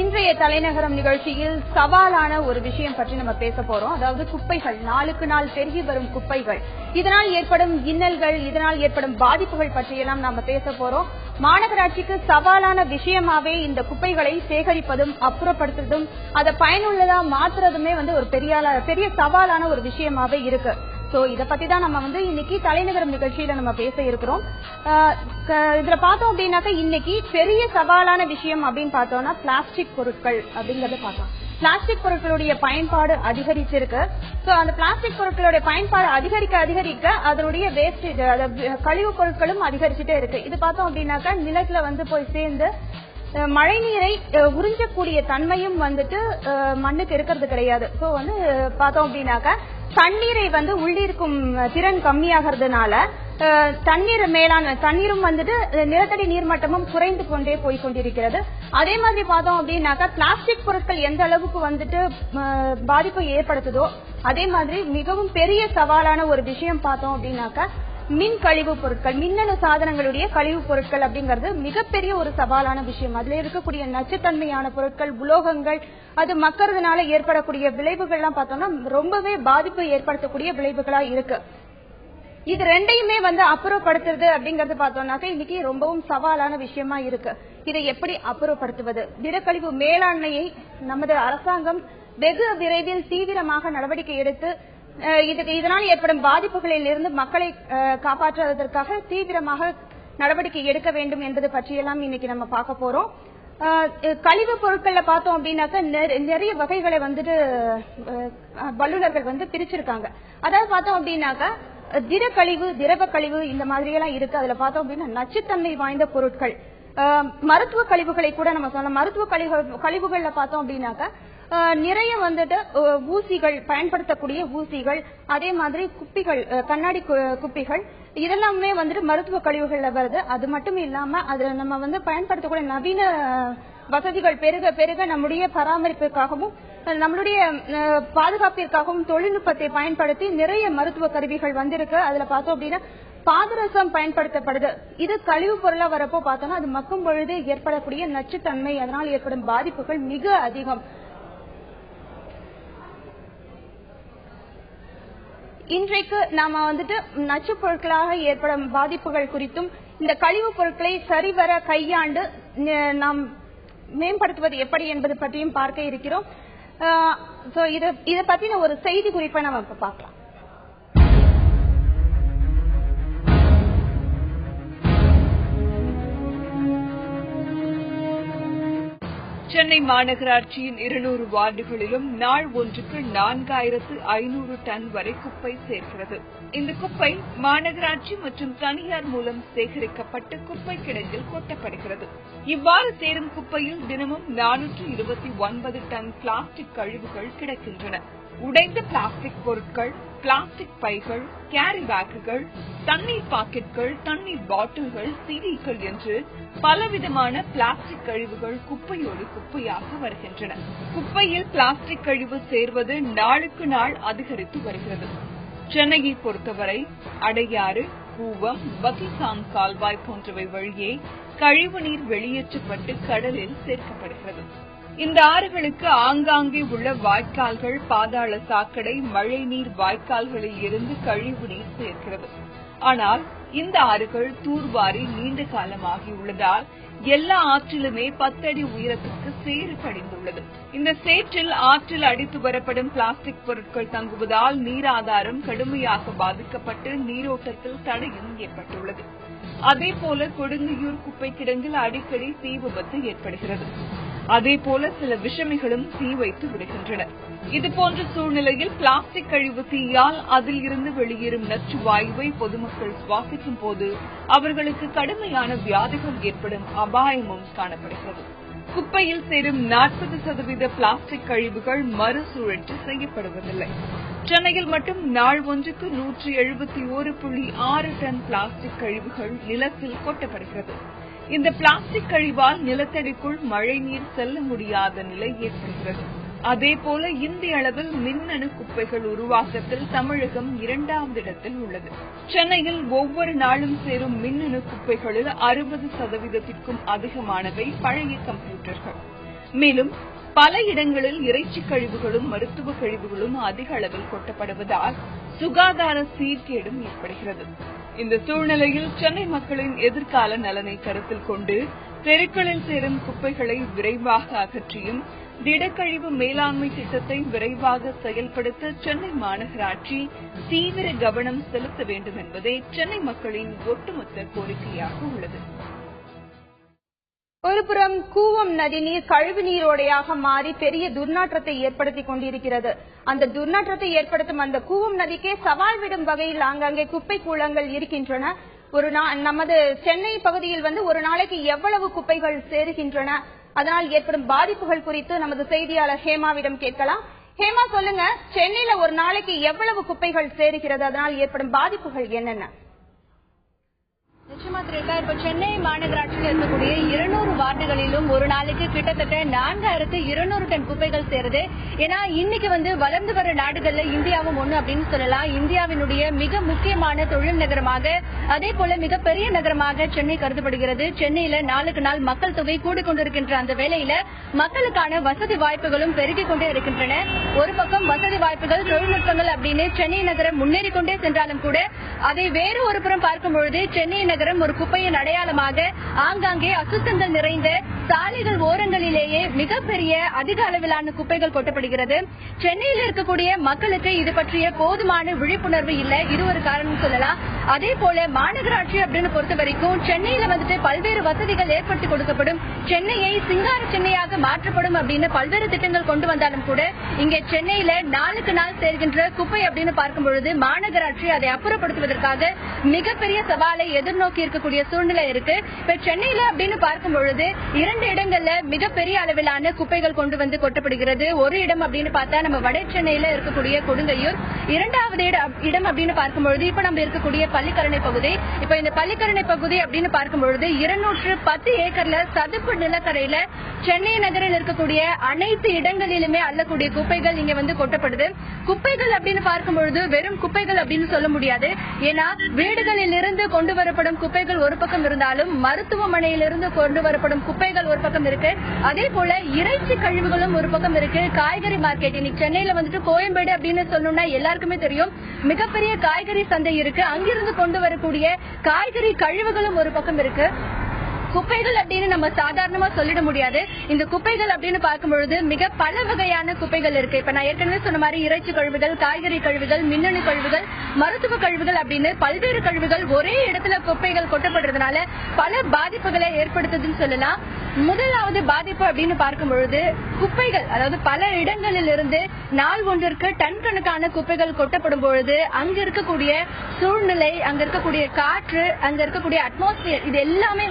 இன்றைய தலைநகரம் நிகழ்ச்சியில் சவாலான ஒரு விஷயம் பற்றி நம்ம பேச போறோம். அதாவது குப்பைகள், நாளுக்கு நாள் பெருகி வரும் குப்பைகள், இதனால் ஏற்படும் இன்னல்கள், இதனால் ஏற்படும் பாதிப்புகள் பற்றியெல்லாம் நாம பேச போறோம். மாநகராட்சிக்கு சவாலான விஷயமாவே இந்த குப்பைகளை சேகரிப்பதும் அப்புறப்படுத்துவதும் அதை பயனுள்ளதா மாற்றுறதுமே ஒரு பெரிய சவாலான ஒரு விஷயமாவே இருக்கு. சோ இத பத்தி தான் நம்ம இன்னைக்கு தலைநகரம் நிகழ்ச்சியில நம்ம பேச இருக்கிறோம். இதுல பார்த்தோம் அப்படின்னாக்க இன்னைக்கு பெரிய சவாலான விஷயம் அப்படின்னு பார்த்தோம்னா பிளாஸ்டிக் பொருட்கள் அப்படிங்கறத பார்த்தோம். பிளாஸ்டிக் பொருட்களுடைய பயன்பாடு அதிகரிச்சிருக்கு. சோ அந்த பிளாஸ்டிக் பொருட்களுடைய பயன்பாடு அதிகரிக்க அதனுடைய வேஸ்டேஜ், கழிவு பொருட்களும் அதிகரிச்சுட்டே இருக்கு. இது பார்த்தோம் அப்படின்னாக்க நிலத்துல போய் சேர்ந்து மழை நீரை உறிஞ்சக்கூடிய தன்மையும் மண்ணுக்கு இருக்கிறது கிடையாது. சோ பார்த்தோம் அப்படின்னாக்க தண்ணீரை உள்ளிருக்கும் திறன் கம்மியாகிறதுனால தண்ணீரும் நிலத்தடி நீர்மட்டமும் குறைந்து கொண்டே போய் கொண்டிருக்கிறது. அதே மாதிரி பார்த்தோம் அப்படின்னாக்கா பிளாஸ்டிக் பொருட்கள் எந்த அளவுக்கு பாதிப்பை ஏற்படுத்துதோ அதே மாதிரி மிகவும் பெரிய சவாலான ஒரு விஷயம் பார்த்தோம் அப்படின்னாக்கா மின் கழிவு பொருட்கள், மின்னணு சாதனங்களுடைய கழிவு பொருட்கள் அப்படிங்கிறது மிகப்பெரிய ஒரு சவாலான விஷயம். அதுல இருக்கக்கூடிய நச்சுத்தன்மையான பொருட்கள், உலோகங்கள், அது மக்கறதுனால ஏற்படக்கூடிய விளைவுகள்லாம் பார்த்தோம்னா ரொம்பவே பாதிப்பு ஏற்படுத்தக்கூடிய விளைவுகளா இருக்கு. இது ரெண்டையுமே அப்புறப்படுத்துறது அப்படிங்கறது பார்த்தோம்னாக்க இன்னைக்கு ரொம்பவும் சவாலான விஷயமா இருக்கு. இதை எப்படி அப்புறப்படுத்துவது? திடக்கழிவு மேலாண்மையை நமது அரசாங்கம் வெகு விரைவில் தீவிரமாக நடவடிக்கை எடுத்து இதனால் ஏற்படும் பாதிப்புகளில் இருந்து மக்களை காப்பாற்றுவதற்காக தீவிரமாக நடவடிக்கை எடுக்க வேண்டும் என்பது பற்றியெல்லாம் இன்னைக்கு நம்ம பார்க்க போறோம். கழிவு பொருட்கள்ல பார்த்தோம் அப்படின்னாக்க நிறைய வகைகளை வல்லுநர்கள் பிரிச்சிருக்காங்க. அதாவது பார்த்தோம் அப்படின்னாக்க திடக்கழிவு, திரவ கழிவு இந்த மாதிரி எல்லாம் இருக்கு. அதுல பார்த்தோம் அப்படின்னா நச்சுத்தன்மை வாய்ந்த பொருட்கள், மருத்துவ கழிவுகளை கூட நம்ம சொல்லலாம். மருத்துவ கழிவுகள்ல பார்த்தோம் அப்படின்னாக்க நிறைய ஊசிகள், பயன்படுத்தக்கூடிய ஊசிகள், அதே மாதிரி குப்பிகள், கண்ணாடி குப்பிகள், இதெல்லாமே மருத்துவ கழிவுகள்ல வருது. அது மட்டும் இல்லாம அதுல நம்ம பயன்படுத்தக்கூடிய நவீன வசதிகள் பெருக பெருக நம்முடைய பராமரிப்பிற்காகவும் நம்மளுடைய பாதுகாப்பிற்காகவும் தொழில்நுட்பத்தை பயன்படுத்தி நிறைய மருத்துவ கருவிகள் வந்திருக்கு. அதுல பார்த்தோம் அப்படின்னா பாதரசம் பயன்படுத்தப்படுது. இது கழிவு பொருளா வரப்போ பார்த்தோம்னா அது மக்கும் பொழுது ஏற்படக்கூடிய நச்சுத்தன்மை, அதனால் ஏற்படும் பாதிப்புகள் மிக அதிகம். இன்றைக்கு நாம நச்சு பொருட்களாக ஏற்படும் பாதிப்புகள் குறித்தும் இந்த கழிவு பொருட்களை சரிவர கையாண்டு நாம் மேம்படுத்துவது எப்படி என்பது பற்றியும் பார்க்க இருக்கிறோம். இத பத்தின ஒரு செய்தி குறிப்பை நாம இப்ப பார்க்கலாம். சென்னை மாநகராட்சியின் 200 வார்டுகளிலும் நாள் ஒன்றுக்கு 4500 டன் வரை குப்பை சேர்க்கிறது. இந்த குப்பை மாநகராட்சி மற்றும் தனியார் மூலம் சேகரிக்கப்பட்டு குப்பை கிடங்கில் கொட்டப்படுகிறது. இவ்வாறு சேரும் குப்பையில் தினமும் 429 டன் பிளாஸ்டிக் கழிவுகள் கிடக்கின்றன. உடைந்த பிளாஸ்டிக் பொருட்கள், பிளாஸ்டிக் பைகள், கேரி பேக்குகள், தண்ணீர் பாக்கெட்டுகள், தண்ணீர் பாட்டில்கள், சிடிக்கள் என்று பலவிதமான பிளாஸ்டிக் கழிவுகள் குப்பையோடு குப்பையாக வருகின்றன. குப்பையில் பிளாஸ்டிக் கழிவு சேர்வது நாளுக்கு நாள் அதிகரித்து வருகிறது. சென்னையை பொறுத்தவரை அடையாறு, கூவம், பக்கிசாங் கால்வாய் போன்றவை வழியே கழிவுநீர் வெளியேற்றப்பட்டு கடலில் சேர்க்கப்படுகிறது. இந்த ஆறுகளுக்கு ஆங்காங்கே உள்ள வாய்க்கால்கள், பாதாள சாக்கடை, மழை நீர் வாய்க்கால்களில் இருந்து கழிவு நீர் சேர்க்கிறது. ஆனால் இந்த ஆறுகள் தூர்வாரி நீண்ட காலமாகியுள்ளதால் எல்லா ஆற்றிலுமே 10 அடி உயரத்திற்கு சேறு படிந்துள்ளது. இந்த சேற்றில் ஆற்றில் அடித்து வரப்படும் பிளாஸ்டிக் பொருட்கள் தங்குவதால் நீராதாரம் கடுமையாக பாதிக்கப்பட்டு நீரோட்டத்தில் தடையும் ஏற்பட்டுள்ளது. அதேபோல கொடுங்கையூர் குப்பை கிடங்கில் அடிக்கடி தீ விபத்து ஏற்படுகிறது. அதேபோல சில விஷமிகளும் தீ வைத்து விடுகின்றன. இதுபோன்ற சூழ்நிலையில் பிளாஸ்டிக் கழிவு தீயால் அதில் இருந்து வெளியேறும் நச்சு வாயுவை பொதுமக்கள் சுவாசிக்கும் போது அவர்களுக்கு கடுமையான வியாதிகள் ஏற்படும் அபாயமும் காணப்படுகிறது. குப்பையில் சேரும் 40% பிளாஸ்டிக் கழிவுகள் மறுசுழற்சி செய்யப்படுவதில்லை. சென்னையில் மட்டும் நாள் ஒன்றுக்கு 171.6 டன் பிளாஸ்டிக் கழிவுகள் நிலத்தில் கொட்டப்படுகிறது. இந்த பிளாஸ்டிக் கழிவால் நிலத்தடிக்குள் மழை நீர் செல்ல முடியாத நிலை ஏற்படுகிறது. அதேபோல இந்திய அளவில் மின்னணு குப்பைகள் உருவாக்கத்தில் தமிழகம் 2வது இடத்தில் உள்ளது. சென்னையில் ஒவ்வொரு நாளும் சேரும் மின்னணு குப்பைகளில் 60% அதிகமானவை பழைய கம்ப்யூட்டர்கள். மேலும் பல இடங்களில் இறைச்சி கழிவுகளும் மருத்துவ கழிவுகளும் அதிக அளவில் கொட்டப்படுவதால் சுகாதார சீர்கேடும் ஏற்படுகிறது. இந்த சூழ்நிலையில் சென்னை மக்களின் எதிர்கால நலனை கருத்தில் கொண்டு தெருக்களில் சேரும் குப்பைகளை விரைவாக அகற்றியும் திடக்கழிவு மேலாண்மை திட்டத்தை விரைவாக செயல்படுத்த சென்னை மாநகராட்சி தீவிர கவனம் செலுத்த வேண்டும் என்பதே சென்னை மக்களின் ஒட்டுமொத்த கோரிக்கையாக உள்ளது. ஒருபுறம் கூவம் நதிநீர் கழிவு நீரோடையாக மாறி பெரிய துர்நாற்றத்தை ஏற்படுத்திக் கொண்டிருக்கிறது. அந்த துர்நாற்றத்தை ஏற்படுத்தும் அந்த கூவம் நதிக்கே சவால் விடும் வகையில் ஆங்காங்கே குப்பை கூளங்கள் இருக்கின்றன. நமது சென்னை பகுதியில் ஒரு நாளைக்கு எவ்வளவு குப்பைகள் சேருகின்றன, அதனால் ஏற்படும் பாதிப்புகள் குறித்து நமது செய்தியாளர் ஹேமாவிடம் கேட்கலாம். ஹேமா, சொல்லுங்க, சென்னையில ஒரு நாளைக்கு எவ்வளவு குப்பைகள் சேருகிறது, அதனால் ஏற்படும் பாதிப்புகள் என்னென்ன? நிச்சயமா திரேகா, இப்ப சென்னை மாநகராட்சியில் இருக்கக்கூடிய 200 வார்டுகளிலும் ஒரு நாளைக்கு கிட்டத்தட்ட 4200 டன் குப்பைகள் சேருது. ஏன்னா இன்னைக்கு வளர்ந்து வர நாடுகள்ல இந்தியாவும் ஒண்ணு அப்படின்னு சொல்லலாம். இந்தியாவினுடைய மிக முக்கியமான தொழில் நகரமாக, அதே போல மிகப்பெரிய நகரமாக சென்னை கருதப்படுகிறது. சென்னையில நாளுக்கு நாள் மக்கள் தொகை கூடிக்கொண்டிருக்கின்ற அந்த வேளையில மக்களுக்கான வசதி வாய்ப்புகளும் பெருகிக் கொண்டே இருக்கின்றன. ஒரு பக்கம் வசதி வாய்ப்புகள், தொழில்நுட்பங்கள் அப்படின்னு சென்னை நகரம் முன்னேறிக் கொண்டே சென்றாலும் கூட அதை வேறு ஒரு புறம் பார்க்கும் பொழுது சென்னை நகரம் ஒரு குப்பையின் அடையாளமாக ஆங்காங்கே அசுத்தங்கள் நிறைந்த சாலைகள் ஓரங்களிலேயே மிகப்பெரிய அதிக அளவிலான குப்பைகள் கொட்டப்படுகிறது. சென்னையில் இருக்கக்கூடிய மக்களுக்கு இது பற்றிய போதுமான விழிப்புணர்வு இல்லை. இது ஒரு காரணம் சொல்லலாம். அதே போல மாநகராட்சி அப்படின்னு பொறுத்த வரைக்கும் சென்னையில பல்வேறு வசதிகள் ஏற்படுத்தி கொடுக்கப்படும், சென்னையை சிங்கார சென்னையாக மாற்றப்படும் அப்படின்னு பல்வேறு திட்டங்கள் கொண்டு வந்தாலும் கூட இங்கே சென்னையில நாளுக்கு நாள் சேர்கின்ற குப்பை அப்படின்னு பார்க்கும் பொழுது மாநகராட்சி அதை அப்புறப்படுத்துவதற்காக மிகப்பெரிய சவாலை எதிர்நோக்கி இருக்கக்கூடிய சூழ்நிலை இருக்கு. இப்ப சென்னையில அப்படின்னு பார்க்கும் பொழுது 2 இடங்கள்ல மிகப்பெரிய அளவிலான குப்பைகள் கொண்டு கொட்டப்படுகிறது. ஒரு இடம் அப்படின்னு பார்த்தா நம்ம வட சென்னையில இருக்கக்கூடிய கொடுங்கையூர், இரண்டாவது இடம் அப்படின்னு பார்க்கும் பொழுது இப்ப நம்ம இருக்கக்கூடிய பள்ளிக்கரணை பகுதி. இப்ப இந்த பள்ளிக்கரணை பகுதி அப்படின்னு பார்க்கும் பொழுது 210 ஏக்கர்ல சதுப்பு நிலக்கரையில சென்னை நகரில் இருக்கக்கூடிய அனைத்து இடங்களிலுமே அள்ளக்கூடிய குப்பைகள் இங்க கொட்டப்படுது. குப்பைகள் அப்படின்னு பார்க்கும் பொழுது வெறும் குப்பைகள் அப்படின்னு சொல்ல முடியாது. ஏன்னா வீடுகளில் இருந்து கொண்டு வரப்படும் குப்பைகள் ஒரு பக்கம் இருந்தாலும் மருத்துவமனையிலிருந்து கொண்டு வரப்படும் குப்பைகள் ஒரு பக்கம் இருக்கு. அதே போல இறைச்சி கழிவுகளும் ஒரு பக்கம் இருக்கு. காய்கறி மார்க்கெட், இன்னைக்கு சென்னையில கோயம்பேடு அப்படின்னு சொல்லணும்னா எல்லாருக்குமே தெரியும், மிகப்பெரிய காய்கறி சந்தை இருக்கு. அங்கிருந்து கொண்டு வரக்கூடிய காய்கறி கழிவுகளும் ஒரு பக்கம் இருக்கு. குப்பைகள் அப்படின்னு நம்ம சாதாரணமா சொல்லிட முடியாது. இந்த குப்பைகள் அப்படின்னு பார்க்கும் பொழுது மிக பல வகையான குப்பைகள் இருக்கு. இப்ப நான் ஏற்கனவே சொன்ன மாதிரி இறைச்சி கழிவுகள், காய்கறி கழிவுகள், மின்னணு கழிவுகள், மருத்துவ கழிவுகள் அப்படின்னு பல்வேறு கழிவுகள் ஒரே இடத்துல குப்பைகள் கொட்டப்படுறதுனால பல பாதிப்புகளை ஏற்படுத்துதுன்னு சொல்லலாம். முதலாவது பாதிப்பு அப்படின்னு பார்க்கும் பொழுது குப்பைகள், அதாவது பல இடங்களில் இருந்து நாள் ஒன்றிற்கு டன் கணக்கான குப்பைகள் கொட்டப்படும் பொழுது அங்க இருக்கக்கூடிய சூழ்நிலை, அங்க இருக்கக்கூடிய காற்று, அங்க இருக்கக்கூடிய அட்மாஸ்பியர், இது எல்லாமே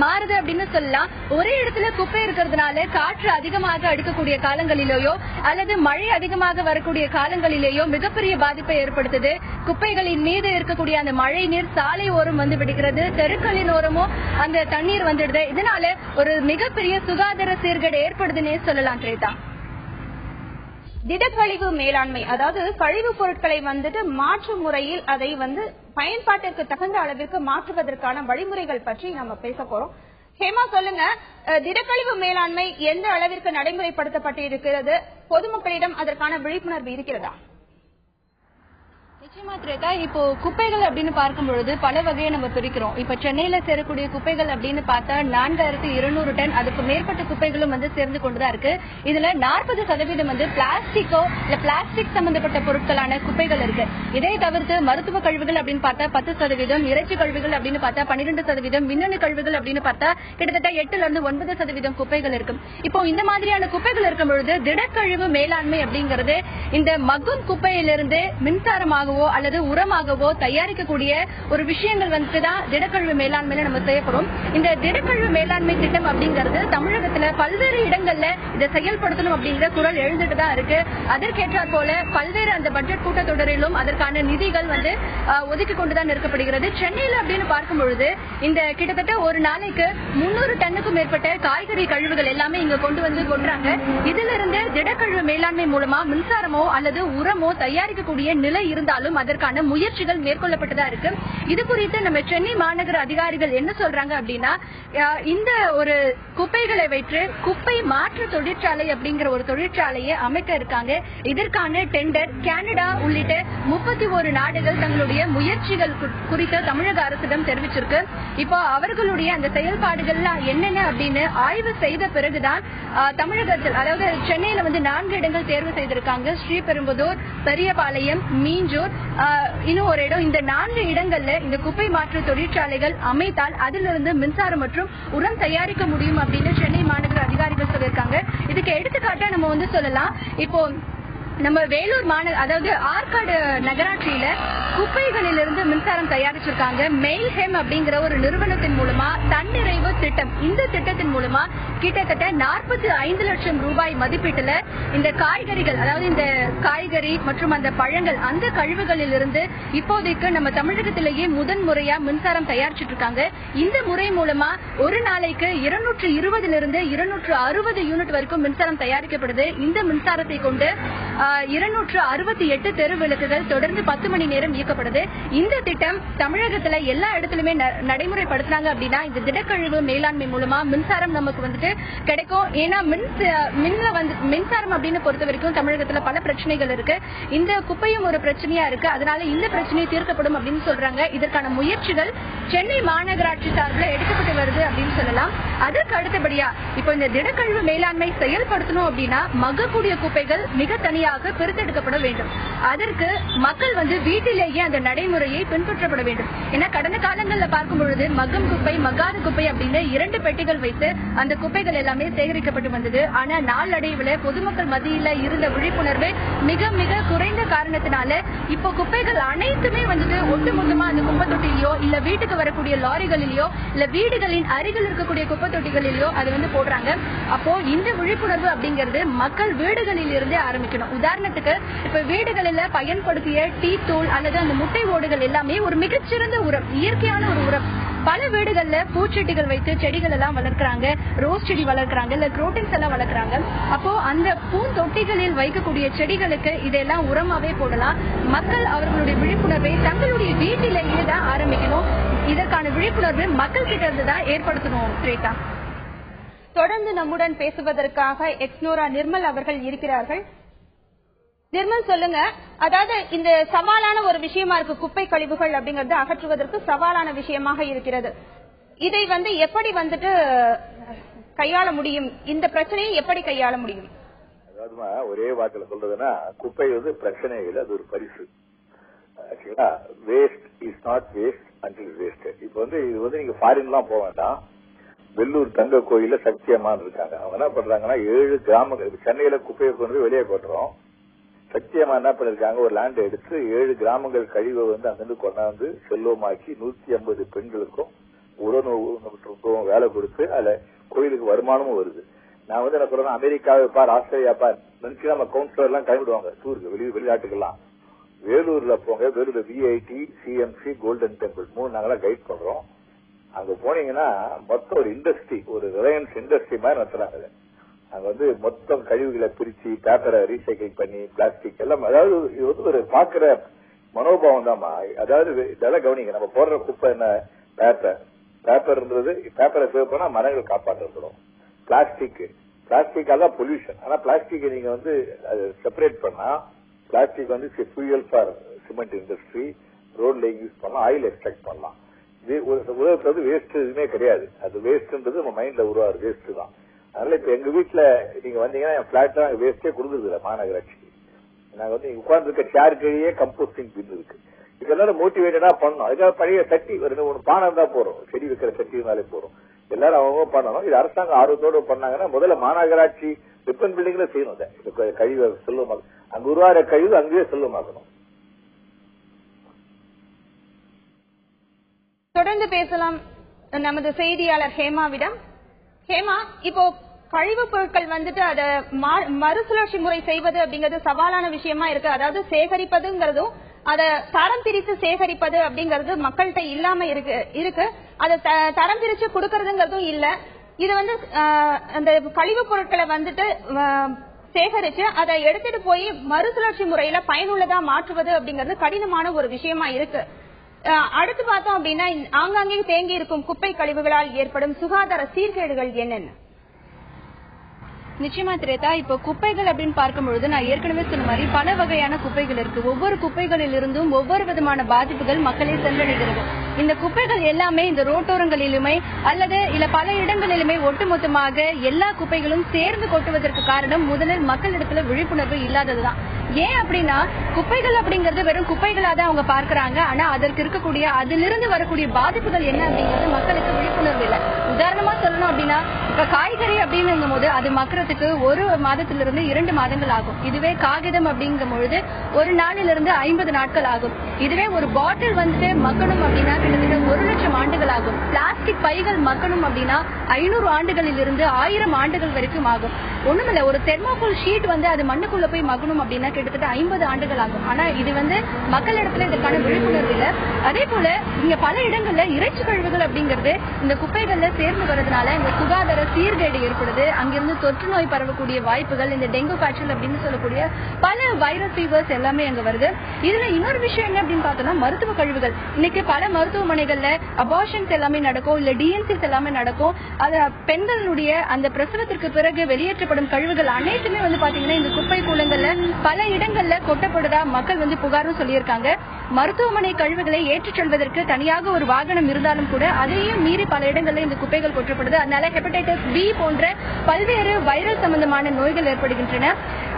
மாறுது அப்படின்னு சொல்லலாம். ஒரே இடத்துல குப்பை இருக்கிறதுனால காற்று அதிகமாக அடிக்கக்கூடிய காலங்களிலேயோ அல்லது மழை அதிகமாக வரக்கூடிய காலங்களிலேயோ மிகப்பெரிய பாதிப்பை ஏற்படுத்துது. குப்பைகளின் மீது இருக்கக்கூடிய அந்த மழை நீர் சாலை ஓரம் விடுகிறது, தெருக்களின் ஓரமும் அந்த தண்ணீர் வந்துடுது. இதனால ஒரு மிகப்பெரிய சுகாதார சீர்கேடு ஏற்படுதுன்னே சொல்லலாம். திரேதா, திடக்கழிவு மேலாண்மை, அதாவது கழிவுப் பொருட்களை மாற்று முறையில் அதை பயன்பாட்டிற்கு தகுந்த அளவிற்கு மாற்றுவதற்கான வழிமுறைகள் பற்றி நம்ம பேச போறோம். ஹேமா, சொல்லுங்க, திடக்கழிவு மேலாண்மை எந்த அளவிற்கு நடைமுறைப்படுத்தப்பட்டு இருக்கிறது? பொதுமக்களிடம் அதற்கான விழிப்புணர்வு இருக்கிறதா? நிச்சயமா திரேதா, இப்போ குப்பைகள் அப்படின்னு பார்க்கும் பொழுது பல வகையை நம்ம பிரிக்கிறோம். இப்ப சென்னையில சேரக்கூடிய குப்பைகள் அப்படின்னு பார்த்தா 4200 டன், அதுக்கு மேற்பட்ட குப்பைகளும் சேர்ந்து கொண்டுதான் இருக்கு. இதுல 40% பிளாஸ்டிக்கோ இல்ல பிளாஸ்டிக் சம்பந்தப்பட்ட பொருட்களான குப்பைகள் இருக்கு. இதை தவிர்த்து மருத்துவ கழிவுகள் அப்படின்னு பார்த்தா 10%, இறைச்சி கழிவுகள் அப்படின்னு பார்த்தா 12%, மின்னணு கழிவுகள் அப்படின்னு பார்த்தா கிட்டத்தட்ட 8 to 9% குப்பைகள் இருக்கு. இப்போ இந்த மாதிரியான குப்பைகள் இருக்கும் பொழுது திடக்கழிவு மேலாண்மை அப்படிங்கிறது இந்த மக்கும் குப்பையிலிருந்து மின்சாரமாக அல்லது உரமாகவோ தயாரிக்கக்கூடிய ஒரு விஷயங்கள் தான் திடக்கழிவு மேலாண்மையில நம்ம செய்யப்படும். இந்த திடக்கழிவு மேலாண்மை திட்டம் அப்படிங்கிறது தமிழகத்துல பல்வேறு இடங்கள்ல இதை செயல்படுத்தணும் அப்படிங்கிற குரல் எழுந்துட்டு தான் இருக்கு. அதற்கேற்றாற் போல பல்வேறு அந்த பட்ஜெட் கூட்டத்தொடரிலும் அதற்கான நிதிகள் ஒதுக்கி கொண்டுதான் இருக்கப்படுகிறது. சென்னையில அப்படின்னு பார்க்கும் பொழுது இந்த கிட்டத்தட்ட ஒரு நாளைக்கு 300 டன்னுக்கும் மேற்பட்ட காய்கறி கழிவுகள் எல்லாமே இங்க கொண்டு கொண்டுறாங்க. இதுல இருந்து திடக்கழிவு மேலாண்மை மூலமா மின்சாரமோ அல்லது உரமோ தயாரிக்கக்கூடிய நிலை இருந்தாலும் இருந்தாலும் அதற்கான முயற்சிகள் மேற்கொள்ளப்பட்டதா இருக்கு. இது குறித்து நம்ம சென்னை மாநகர அதிகாரிகள் என்ன சொல்றாங்க அப்படின்னா, இந்த ஒரு குப்பைகளை வைத்து குப்பை மாற்று தொழிற்சாலை அப்படிங்கிற ஒரு தொழிற்சாலையை அமைக்க இருக்காங்க. இதற்கான டெண்டர் கனடா உள்ளிட்ட 31 நாடுகள் தங்களுடைய முயற்சிகள் குறித்து தமிழக அரசிடம் தெரிவிச்சிருக்கு. இப்போ அவர்களுடைய அந்த செயல்பாடுகள் என்னென்ன அப்படின்னு ஆய்வு செய்த பிறகுதான் தமிழகத்தில், அதாவது சென்னையில 4 இடங்கள் தேர்வு செய்திருக்காங்க. ஸ்ரீபெரும்புதூர், பெரியபாளையம், மீஞ்சூர், இன்னும் ஒரு இடம். இந்த 4 இடங்கள்ல இந்த குப்பை மாற்று தொழிற்சாலைகள் அமைத்தால் அதிலிருந்து மின்சாரம் மற்றும் உரம் தயாரிக்க முடியும் அப்படின்னு சென்னை மாநகர அதிகாரிகள் சொல்லியிருக்காங்க. இதுக்கு எடுத்துக்காட்டா நம்ம சொல்லலாம், இப்போ நம்ம வேலூர் அதாவது ஆற்காடு நகராட்சியில குப்பைகளிலிருந்து மின்சாரம் தயாரிச்சிருக்காங்க. மெயில்ஹெம் அப்படிங்கிற ஒரு நிறுவனத்தின் மூலமா தன்னிறைவு திட்டம். இந்த திட்டத்தின் மூலமா கிட்டத்தட்ட 45 லட்சம் ரூபாய் மதிப்பீட்டுல இந்த காய்கறிகள், அதாவது இந்த காய்கறி மற்றும் அந்த பழங்கள், அந்த கழிவுகளில் இருந்து இப்போதைக்கு நம்ம தமிழகத்திலேயே முதன்முறையா மின்சாரம் தயாரிச்சிட்டு இருக்காங்க. இந்த முறை மூலமா ஒரு நாளைக்கு 220 260 யூனிட் வரைக்கும் மின்சாரம் தயாரிக்கப்படுது. இந்த மின்சாரத்தை கொண்டு 268 தெரு விளக்குகள் தொடர்ந்து 10 மணி நேரம் இயக்கப்படுது. இந்த திட்டம் தமிழகத்துல எல்லா இடத்துலயுமே நடைமுறைப்படுத்தினாங்க அப்படின்னா இந்த திடக்கழிவு மேலாண்மை மூலமா மின்சாரம் நமக்கு கிடைக்கும். ஏன்னா மின்சாரம் அப்படின்னு பொறுத்த வரைக்கும் தமிழகத்துல பல பிரச்சனைகள் இருக்கு. இந்த குப்பையும் ஒரு பிரச்சனையா இருக்கு. அதனால இந்த பிரச்சனை தீர்க்கப்படும் அப்படின்னு சொல்றாங்க. இதற்கான முயற்சிகள் சென்னை மாநகராட்சி சார்பில் எடுக்கப்பட்டு வருது அப்படின்னு சொல்லலாம். அதற்கு அடுத்தபடியா இப்போ இந்த திடக்கழிவு மேலாண்மை செயல்படுத்தணும் அப்படின்னா மகக்கூடிய குப்பைகள் மிக தனியாக பிரித்தெடுக்கப்பட வேண்டும். அதற்கு மக்கள் வீட்டிலேயே அந்த நடைமுறையை பின்பற்றப்பட வேண்டும். ஏன்னா கடந்த காலங்களில் பார்க்கும் பொழுது மக்கும் குப்பை, மக்காத குப்பை அப்படின்னு 2 பெட்டிகள் வைத்து அந்த குப்பைகள் எல்லாமே சேகரிக்கப்பட்டு வந்தது. ஆனா நாளடைவில் பொதுமக்கள் மத்தியில இருந்த விழிப்புணர்வு மிக மிக குறைந்த காரணத்தினால இப்போ குப்பைகள் அனைத்துமே ஒட்டுமொத்தமா அந்த குப்பை தொட்டிலையோ இல்ல வீட்டுக்கு வரக்கூடிய லாரிகளிலோ இல்ல வீடுகளின் அருகில் இருக்கக்கூடிய குப்பை தொட்டிகளிலோ அது போடுறாங்க. அப்போ இந்த விழிப்புணர்வு அப்படிங்கிறது மக்கள் வீடுகளில் இருந்தே ஆரம்பிக்கணும். உதாரணத்துக்கு இப்ப வீடுகளில் பயன்படுத்திய டீ தூள் அல்லது அந்த முட்டை ஓடுகள் எல்லாமே ஒரு மிகச்சிறந்த உரம், இயற்கையான ஒரு உரம். பல வீடுகள்ல பூச்செடிகள் வைத்து செடிகள் எல்லாம் வளர்க்கிறாங்க, ரோஸ் செடி வளர்க்கிறாங்க, இல்ல குரோட்டன்ஸ் எல்லாம் வளர்க்கிறாங்க. அப்போ அந்த பூந்தொட்டிகளில் வைக்கக்கூடிய செடிகளுக்கு இதெல்லாம் உரமாவே போடலாம். மக்கள் அவர்களுடைய விழிப்புணர்வை தங்களுடைய வீட்டிலேயே தான் ஆரம்பிக்கணும். இதற்கான விழிப்புணர்வு மக்கள் கிட்ட இருந்து தான் ஏற்படுத்தணும். ஸ்ரீதா, தொடர்ந்து நம்முடன் பேசுவதற்காக எக்ஸ்னோரா நிர்மல் அவர்கள் இருக்கிறார்கள். நிர்மல், சொல்லுங்க. அதாவது இந்த சவாலான ஒரு விஷயமா இருக்கு, குப்பை கழிவுகள் அப்படிங்கறது அகற்றுவதற்கு சவாலான விஷயமாக இருக்கிறது. இதை எப்படி கையாள முடியும்? இந்த பிரச்சனையை எப்படி கையாள முடியும்? அதாவது ஒரே வார்த்தையில சொல்றதுன்னா, குப்பை பிரச்சனை இல்லை, அது ஒரு பரிசு. Waste is not waste until waste. இப்ப இது நீங்க ஃபாரின்லாம் போக வேண்டாம். வெள்ளூர் தங்க கோயில சக்தி அம்மான் இருக்காங்க. அவங்க என்ன பண்றாங்கன்னா 7 கிராமங்கள், சென்னையில குப்பையை கொண்டு போய் வெளியே கொட்டுறோம். சக்தி அம்மா என்ன பண்ணிருக்காங்க, ஒரு லேண்ட் எடுத்து 7 கிராமங்கள் கழிவை அங்கிருந்து கொண்டாந்து செல்வமாக்கி 150 பெண்களுக்கும் உறவுக்கும் வேலை கொடுத்து அதுல கோயிலுக்கு வருமானமும் வருது. நான் என்ன சொல்றேன், அமெரிக்காவை பார், ஆஸ்திரேலியா பார் நினைச்சு நம்ம கவுன்சிலர் எல்லாம் கிளம்பிடுவாங்க டூருக்கு, வெளிநாட்டுக்கெல்லாம். வேலூர்ல போங்க, வேலூர்ல விஐடி, சிஎம்சி, கோல்டன் டெம்பிள் 3 நாங்களாம் கைட் பண்றோம். அங்க போனீங்கன்னா மொத்தம் ஒரு இண்டஸ்ட்ரி, ஒரு ரிலையன்ஸ் இண்டஸ்ட்ரி மாதிரி நடத்துறாங்க. அங்க மொத்தம் கழிவுகளை பிரிச்சு பேப்பரை ரீசைக்கிள் பண்ணி பிளாஸ்டிக் எல்லாம், அதாவது இது ஒரு பாக்குற மனோபாவம் தான். அதாவது இதெல்லாம் கவனிங்க, நம்ம போடுற குப்பை என்ன, பேப்பர்ன்றது, பேப்பரை சேவ் பண்ணா மரங்கள் காப்பாற்றப்படும். பிளாஸ்டிக்கால பொல்யூஷன். ஆனா பிளாஸ்டிக் நீங்க அது செப்பரேட் பண்ணா, plastic fuel for cement industry, road laying use பண்ணலாம், ஆயில் எக்ஸ்ட்ராக்ட் பண்ணலாம். உலகத்துல வேஸ்ட் எதுவுமே கிடையாது. அது வேஸ்ட்ன்றது நம்ம மைண்ட்ல உருவாரு வேஸ்ட் தான். அதனால இப்ப எங்க வீட்டுல நீங்க வந்தீங்கன்னா என் பிளாட்ல வேஸ்டே கொடுக்குறது மாநகராட்சிக்கு. நாங்க உட்கார்ந்து இருக்க சேர் கீழே கம்போஸ்டிங் பின் இருக்கு. இதெல்லாம் மோட்டிவேட்டடா பண்ணணும். அதுக்காக பழைய சட்டி ஒரு 1 பானை தான் போறோம், செடி வைக்கிற சட்டி இருந்தாலே போறோம். எல்லாரும் அவங்க பண்ணணும். இது அரசாங்கம் ஆர்வத்தோடு பண்ணாங்கன்னா முதல்ல மாநகராட்சி டிஃபரண்ட் பில்டிங்ல செய்யணும். கழிவை செல்வமாக அங்க உருவாகிற கழிவு அங்கேயே செல்வமாக்கணும். தொடர்ந்து பேசலாம் நமது செய்தியாளர் ஹேமாவிடம். ஹேமா, இப்போ கழிவு பொருட்கள் அதை மறுசுழற்சி முறை செய்வது அப்படிங்கிறது சவாலான விஷயமா இருக்கு. அதாவது சேகரிப்பதுங்கிறதும் அதை தரம் பிரித்து சேகரிப்பது அப்படிங்கிறது மக்கள்கிட்ட இல்லாம இருக்கு. அதை தரம் பிரிச்சு கொடுக்கறதுங்கிறதும் இல்ல. இது அந்த கழிவு பொருட்களை சேகரிச்சு அதை எடுத்துட்டு போய் மறுசுழற்சி முறையில பயனுள்ளதா மாற்றுவது அப்படிங்கிறது கடினமான ஒரு விஷயமா இருக்கு. அடுத்து பார்த்தோம் அப்படின்னா ஆங்காங்கே தேங்கி இருக்கும் குப்பை கழிவுகளால் ஏற்படும் சுகாதார சீர்கேடுகள் என்னென்ன? நிச்சயமா திரேதா, இப்போ குப்பைகள் அப்படின்னு பார்க்கும்பொழுது நான் ஏற்கனவே சொன்ன மாதிரி பல வகையான குப்பைகள் இருக்கு. ஒவ்வொரு குப்பைகளில் இருந்தும் ஒவ்வொரு விதமான பாதிப்புகள் மக்களை சென்றடைகிறது. இந்த குப்பைகள் எல்லாமே இந்த ரோட்டோரங்களிலுமே அல்லது இல்ல பல இடங்களிலுமே ஒட்டுமொத்தமாக எல்லா குப்பைகளும் சேர்ந்து கொட்டுவதற்கு காரணம் முதலில் மக்களிடத்துல விழிப்புணர்வு இல்லாததுதான். ஏன் அப்படின்னா குப்பைகள் அப்படிங்கறது வெறும் குப்பைகளா தான் அவங்க பார்க்கறாங்க. ஆனா அதற்கு இருக்கக்கூடிய அதிலிருந்து வரக்கூடிய பாதிப்புகள் என்ன அப்படிங்கிறது மக்களுக்கு விழிப்புணர்வு இல்லை. உதாரணமா சொல்லணும் அப்படின்னா இப்ப காய்கறி அப்படிங்கும் போது அது மக்கறதுக்கு 1 மாதத்திலிருந்து 2 மாதங்கள் ஆகும். இதுவே காகிதம் அப்படிங்கும் பொழுது 1 நாளிலிருந்து 50 நாட்கள் ஆகும். இதுவே ஒரு பாட்டில் வந்துட்டு மக்கணும் அப்படின்னா கிட்டத்தட்ட 1 லட்சம் ஆண்டுகள் ஆகும். பிளாஸ்டிக் பைகள் மக்கணும் அப்படின்னா 500 ஆண்டுகளில் இருந்து 1000 ஆண்டுகள் வரைக்கும் ஆகும். ஒண்ணுமில்ல, ஒரு தெர்மோகோல் ஷீட் வந்து அது மண்ணுக்குள்ள போய் மகணும் அப்படின்னா கிட்டத்தட்ட 50 ஆண்டுகள் ஆகும். ஆனா இது வந்து மக்களிடத்துல இதற்கான விழிப்புணர்வு இல்ல. அதே போல இங்க பல இடங்கள்ல இறைச்சி கழிவுகள் அப்படிங்கிறது இந்த குப்பைகள்ல சேர்ந்து வருவதனால இந்த சுகாதார சீர்கேடு ஏற்படுது. அங்கிருந்து தொற்று நோய் பரவக்கூடிய வாய்ப்புகள், இந்த டெங்கு காய்ச்சல் அப்படின்னு சொல்லக்கூடிய பல வைரஸ் ஃபீவர்ஸ் எல்லாமே அங்க வருது. இதுல இன்னொரு விஷயம் என்ன அப்படின்னு பார்த்தோம்னா மருத்துவ கழிவுகள். இன்னைக்கு பல மருத்துவமனைகள்ல அபார்ஷன்ஸ் எல்லாமே நடக்கும், இல்ல டிஎன்சிஸ் எல்லாமே நடக்கும். அது பெண்களுடைய அந்த பிரசவத்திற்கு பிறகு வெளியேற்றப்படும் கழிவுகள் அனைத்துமே வந்து பாத்தீங்கன்னா இந்த குப்பை கூலங்கள்ல பல இடங்கள்ல கொட்டப்படுதா மக்கள் வந்து புகாரும் சொல்லியிருக்காங்க. மருத்துவமனை கழிவுகளை ஏற்றிச் செல்வதற்கு தனியாக ஒரு வாகனம் இருந்தாலும் கூட அதையும் மீறி பல இடங்கள்ல இந்த குப்பைகள் கொட்டப்படுது. அதனால ஹெப்படைட்டிஸ் பி போன்ற பல்வேறு வைரஸ் சம்பந்தமான நோய்கள் ஏற்படுகின்றன.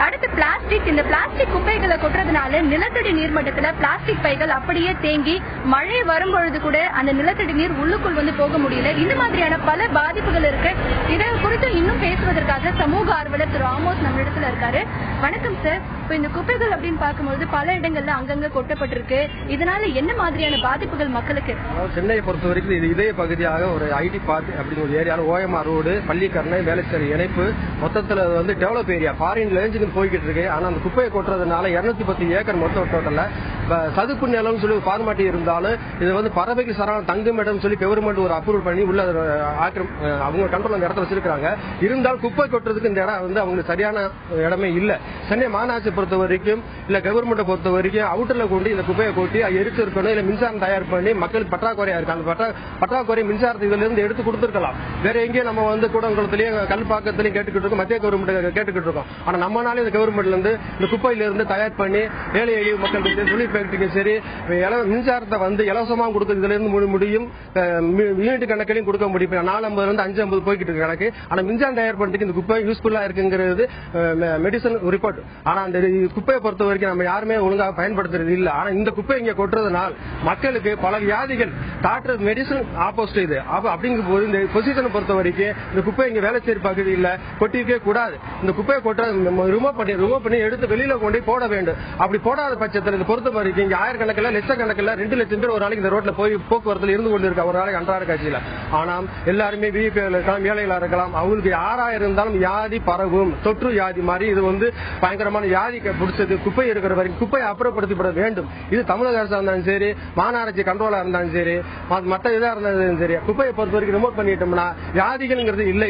அடுத்து பிளாஸ்டிக். இந்த பிளாஸ்டிக் குப்பைகளை கொட்டுறதுனால நிலத்தடி நீர்மட்டத்துல பிளாஸ்டிக் பைகள் அப்படியே தேங்கி மழை வரும்பொழுது கூட அந்த நிலத்தடி நீர் உள்ளுக்குள் வந்து போக முடியல. இந்த மாதிரியான பல பாதிப்புகள் இருக்கு. இதை குறித்து இன்னும் பேசுவதற்காக சமூக ஆர்வலர் திரு ஆமோஸ் நம்ம இடத்துல இருக்காரு. வணக்கம் சார். இப்ப இந்த குப்பைகள் அப்படின்னு பார்க்கும்போது பல இடங்கள்ல அங்கங்க கொட்டப்பட்டிருக்கு. இதனால என்ன மாதிரியான பாதிப்புகள் மக்களுக்கு? சென்னையை பொறுத்த வரைக்கும் இது இதே பகுதியாக ஒரு ஐடி பார்க் அப்படிங்கிற ஒரு area, OMR road, Pallikaranai, Velachery இணைப்பு, மொத்தத்துல வந்து டெவலப் ஏரியா ஃபாரின் ரேஞ்சுக்கு போய்கிட்டு இருக்கு. ஆனா அந்த குப்பையை கொட்டுறதுனால 210 ஏக்கர் மொத்தம் டோட்டல்ல சதுப்பு நிலம் சொல்லி ஒரு ஃபார்மாலிட்டி இருந்தாலும் இது வந்து பறவைக்கு சரணம் தங்கும் இடம் சொல்லி கவர்மெண்ட் ஒரு அப்ரூவல் பண்ணி உள்ள அவங்க கண்ட்ரோல் அந்த இடத்துல வச்சிருக்காங்க. இருந்தாலும் குப்பை கொட்டுறதுக்கு இந்த இடம் வந்து அவங்களுக்கு சரியான இடமே இல்ல. சென்னை மாநகராட்சி பொறுத்த வரைக்கும் இல்ல கவர்மெண்ட்டை பொறுத்த வரைக்கும் அவுட்டர்ல கொண்டு இந்த குப்பையை கொட்டி எரிச்சு இருக்கணும், இல்ல மின்சாரம் தயார் பண்ணி மக்களுக்கு பற்றாக்குறையா இருக்கு. அந்த பற்றாக்குறை மின்சாரத்தை இதுல இருந்து எடுத்து கொடுத்துருக்கலாம். வேற எங்கேயும் நம்ம வந்து கூடங்குளத்திலயும் கல்பாக்கத்திலயும் கேட்டுக்கிட்டு இருக்கோம், மத்திய கவர்மெண்ட் கேட்டுக்கிட்டு இருக்கோம். ஆனா நம்மளால இந்த கவர்மெண்ட்ல இருந்து இந்த குப்பையில இருந்து தயார் பண்ணி ஏழை எளிய மக்களுக்கு தொழில் ஃபேக்டரிக்கு சரி மின்சாரத்தை வந்து இலவசமா கொடுக்க இதுல இருந்து முடியும். யூனிட் கணக்கிலையும் கொடுக்க முடியும். 450 இருந்து 550 போய்கிட்டு இருக்கு கணக்கு. ஆனா மின்சாரம் தயார் பண்றதுக்கு இந்த குப்பை யூஸ்ஃபுல்லா இருக்குங்கிறது மெடிசன் ரிப்போர்ட். ஆனா அந்த குப்பையை பொறுத்த வரைக்கும் நம்ம யாருமே ஒழுங்காக பயன்படுத்துறது இல்ல. ஆனா இந்த குப்பை இங்க கொட்டுறதுனால் மக்களுக்கு பல வியாதிகள் டாக்டர் மெடிசன் ஆப்போசிட் இது அப்படிங்கும் போது இந்த பொசிஷனை பொறுத்த வரைக்கும் இந்த குப்பை இங்க வேலைச்சேரி பகுதியில் கொட்டிருக்கே கூடாது. இந்த குப்பையை கொட்ட ரிமூவ் பண்ணி எடுத்து வெளியில கொண்டு போட வேண்டும். அப்படி போடாத பட்சத்தில் இந்த பொறுத்த வரைக்கும் இங்க ஆயிரக்கணக்கில் லட்சக்கணக்கில் 2 லட்சம் பேர் ஒரு நாளைக்கு இந்த ரோட்ல போய் போக்குவரத்துல இருந்து கொண்டு இருக்கா ஒரு நாளைக்கு அன்றாட காட்சியில. ஆனால் எல்லாருமே விஐபிகள் இருக்கலாம், ஏழைகளா இருக்கலாம், அவங்களுக்கு யாரா இருந்தாலும் வியாதி பரவும், தொற்று வியாதி மாதிரி இது வந்து பயங்கரமான வியாதி பிடிச்சது. குப்பை இருக்கிற வரைக்கும் குப்பையை அப்புறப்படுத்தப்பட வேண்டும். இது தமிழக அரசா இருந்தாலும் சரி, மாநகராட்சி கண்ட்ரோலா இருந்தாலும் சரி, மற்ற இதா இருந்தாலும் சரி, குப்பையை பொறுத்த வரைக்கும் ரிமோட் பண்ணிட்டோம்னா வியாதிகள்ங்கிறது இல்லை.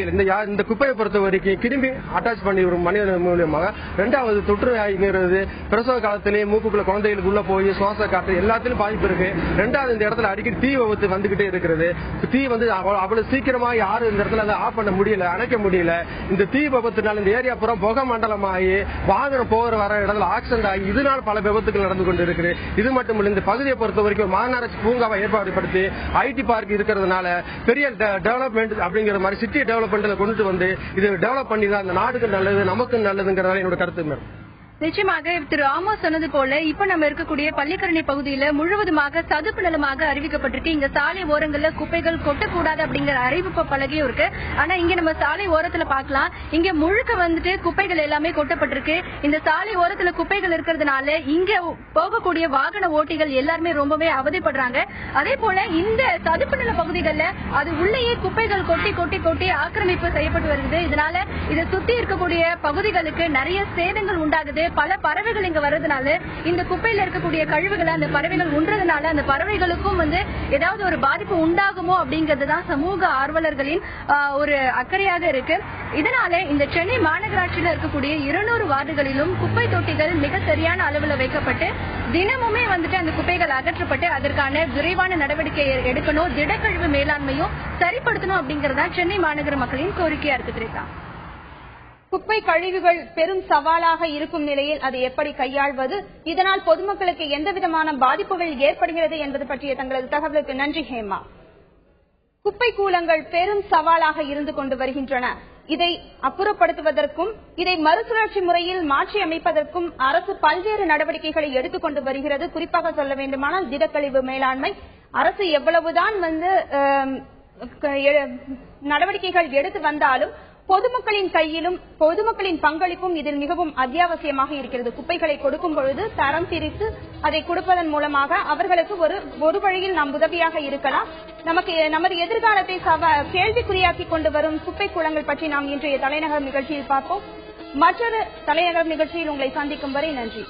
இந்த குப்பையை பொறுத்த வரைக்கும் கிருமி அட்டாச் பண்ணி வரும் மனித மூலியமாக. 2வது தொற்று வியாதிங்கிறது பிரசவ காலத்திலேயே மூக்குக்குள்ள குழந்தைகளுக்கு உள்ள போய் சுவாச காற்று எல்லாத்திலும் பாதிப்பு இருக்கு. 2வது இந்த இடத்துல அடிக்கடி தீ விபத்து வந்துகிட்டே இருக்கிறது. தீ வந்து அவ்வளவு சீக்கிரமா யாரும் இந்த இடத்துல அதை ஆஃப் பண்ண முடியல, அணைக்க முடியல. இந்த தீ விபத்துனால இந்த ஏரியா புறம் புகை மண்டலமாகி வாகனம் போகிற வர இடத்துல ஆக்சிடென்ட் ஆகி இதனால பல விபத்துகள் நடந்து கொண்டு இருக்கு. இது மட்டும் இல்ல, இந்த பகுதியை பொறுத்த வரைக்கும் மாநகராட்சி பூங்காவை ஏற்பாடுபடுத்தி ஐடி பார்க் இருக்கிறதுனால பெரிய டெவலப்மெண்ட் அப்படிங்கிற மாதிரி சிட்டி டெவலப்மெண்ட்ல கொண்டு வந்து இது டெவலப் பண்ணி தான் அந்த நாடுக்கு நல்லது, நமக்கு நல்லதுங்கிறதால என்னோட கருத்து மேடம். நிச்சயமாக திரு ஆமோஸ் சொன்னது போல இப்ப நம்ம இருக்கக்கூடிய பள்ளிக்கரணை பகுதியில முழுவதுமாக சதுப்பு நிலமாக அறிவிக்கப்பட்டிருக்கு. இங்க சாலை ஓரங்கள்ல குப்பைகள் கொட்டக்கூடாது அப்படிங்கிற அறிவிப்பு பலகையும் இருக்கு. ஆனா இங்க நம்ம சாலை ஓரத்துல பாக்கலாம், இங்க முழுக்க வந்துட்டு குப்பைகள் எல்லாமே கொட்டப்பட்டிருக்கு. இந்த சாலை ஓரத்துல குப்பைகள் இருக்கிறதுனால இங்க போகக்கூடிய வாகன ஓட்டிகள் எல்லாருமே ரொம்பவே அவதிப்படுறாங்க. அதே போல இந்த சதுப்பு நில பகுதிகளில் அது உள்ளேயே குப்பைகள் கொட்டி கொட்டி கொட்டி ஆக்கிரமிப்பு செய்யப்பட்டு வருகிறது. இதனால இதை சுத்தி இருக்கக்கூடிய பகுதிகளுக்கு நிறைய சேதங்கள் உண்டாகுது. பல பறவைகள் இங்க வர்றதுனால இந்த குப்பையில இருக்கக்கூடிய கழிவுகளை அந்த பறவைகள் உண்றதுனால அந்த பறவைகளுக்கும் ஏதாவது ஒரு பாதிப்பு உண்டாகுமோ அப்படிங்கறதுதான் சமூக ஆர்வலர்களின் ஒரு அக்கறையாக இருக்கு. இதனால இந்த சென்னை மாநகராட்சியில இருக்கக்கூடிய 200 வார்டுகளிலும் குப்பை தொட்டிகள் மிக சரியான அளவுல வைக்கப்பட்டு தினமுமே அந்த குப்பைகள் அகற்றப்பட்டு அதற்கான விரைவான நடவடிக்கை எடுக்கணும், திடக்கழிவு மேலாண்மையும் சரிப்படுத்தணும் அப்படிங்கறதா சென்னை மாநகர மக்களின் கோரிக்கையா இருக்கு. திரேசா, குப்பை கழிவுகள் பெரும் சவாலாக இருக்கும் நிலையில் அதை எப்படி கையாள்வது, இதனால் பொதுமக்களுக்கு எந்த விதமான பாதிப்புகள் ஏற்படுகிறது என்பது பற்றிய தங்களது தகவலுக்கு நன்றி ஹேமா. குப்பை கூலங்கள் பெரும் சவாலாக இருந்து கொண்டு வருகின்றன. இதை அப்புறப்படுத்துவதற்கும் இதை மறுசுழற்சி முறையில் மாற்றி அமைப்பதற்கும் அரசு பல்வேறு நடவடிக்கைகளை எடுத்துக்கொண்டு வருகிறது. குறிப்பாக சொல்ல வேண்டுமானால் திடக்கழிவு மேலாண்மை அரசு எவ்வளவுதான் நடவடிக்கைகள் எடுத்து வந்தாலும் பொதுமக்களின் கையிலும் பொதுமக்களின் பங்களிப்பும் இதில் மிகவும் அத்தியாவசியமாக இருக்கிறது. குப்பைகளை கொடுக்கும் பொழுது தரம் பிரித்து அதை கொடுப்பதன் மூலமாக அவர்களுக்கு ஒரு வழியில் நாம் உதவியாக இருக்கலாம். நமது எதிர்காலத்தை கேள்விக்குறியாக்கி கொண்டு வரும் குப்பை குளங்கள் பற்றி நாம் இன்றைய தலைநகர் நிகழ்ச்சியில் பார்ப்போம். மற்றொரு தலைநகர் நிகழ்ச்சியில் உங்களை சந்திக்கும் வரை நன்றி.